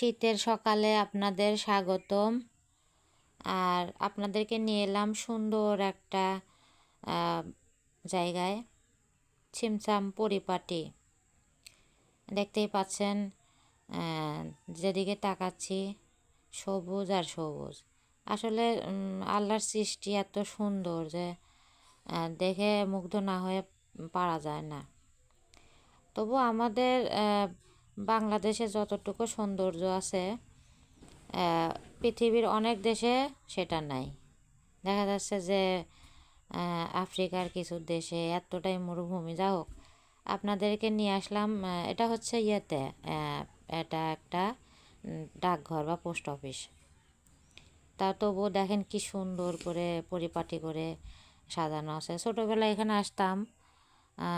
শীতের সকালে আপনাদের স্বাগতম। আর আপনাদেরকে নিয়ে এলাম সুন্দর একটা জায়গায়, ছিমছাম পরিপাটি। দেখতেই পাচ্ছেন, যেদিকে তাকাচ্ছি সবুজ আর সবুজ। আসলে আল্লাহর সৃষ্টি এত সুন্দর যে দেখে মুগ্ধ না হয়ে পারা যায় না। তবু আমাদের বাংলাদেশে যতটুকু সৌন্দর্য আছে, পৃথিবীর অনেক দেশে সেটা নাই। দেখা যাচ্ছে যে আফ্রিকার কিছু দেশে এতটাই মরুভূমি। যা হোক, আপনাদেরকে নিয়ে আসলাম। এটা হচ্ছে এটা একটা ডাকঘর বা পোস্ট অফিস। তা তবুও দেখেন কি সুন্দর করে পরিপাটি করে সাজানো আছে। ছোটোবেলায় এখানে আসতাম,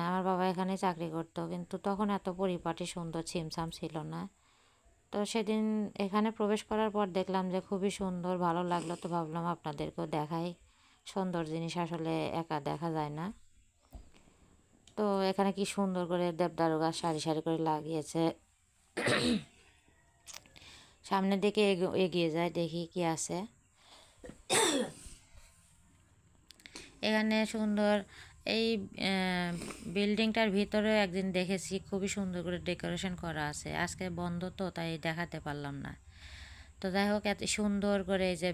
আমার বাবা এখানে চাকরি করতো, কিন্তু তখন এত পরিপাটি সুন্দর ছিমছাম ছিল না। তো সেদিন এখানে প্রবেশ করার পর দেখলাম যে খুবই সুন্দর, ভালো লাগলো। তো ভাবলাম আপনাদেরকেও দেখাই। সুন্দর জিনিস আসলে একা দেখা যায় না। তো এখানে কি সুন্দর করে দেবদারু গাছ সারি সারি করে লাগিয়েছে। সামনের দিকে এগিয়ে যায়, দেখি কি আছে এখানে সুন্দর। এই বিল্ডিংটার ভিতরে একদিন দেখেছি, খুবই সুন্দর করে ডেকোরেশন করা আছে। আজকে বন্ধ তো, তাই দেখাতে পারলাম না। তো যাই হোক, এত সুন্দর করে এই যে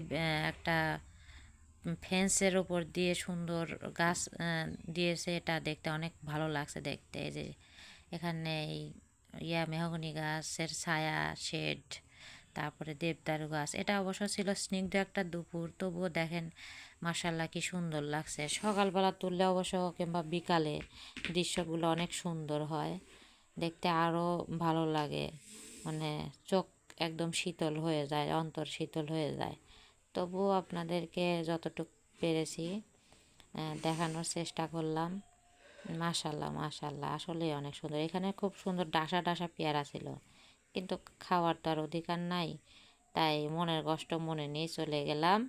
একটা ফেন্সের ওপর দিয়ে সুন্দর গাছ দিয়েছে, এটা দেখতে অনেক ভালো লাগছে দেখতে। এই যে এখানে মেহগনি গাছের ছায়া শেড, তারপরে দেবদারু গাছ। এটা অবশ্য ছিল স্নিগ্ধ একটা দুপুর, তবুও দেখেন মার্শাল্লাহ কি সুন্দর লাগছে। সকালবেলা তুললে অবশ্য কিংবা বিকালে দৃশ্যগুলো অনেক সুন্দর হয় দেখতে, আরও ভালো লাগে। মানে চোখ একদম শীতল হয়ে যায়, অন্তর শীতল হয়ে যায়। তবুও আপনাদেরকে যতটুকু পেরেছি দেখানোর চেষ্টা করলাম। মাশাল্লাহ মাশাল্লাহ, আসলেই অনেক সুন্দর। এখানে খুব সুন্দর ডাসা ডাসা পেয়ারা ছিল, কিন্তু খাওয়ার তো আর অধিকার নাই, তাই মনের কষ্ট মনে নিয়ে চলে গেলাম।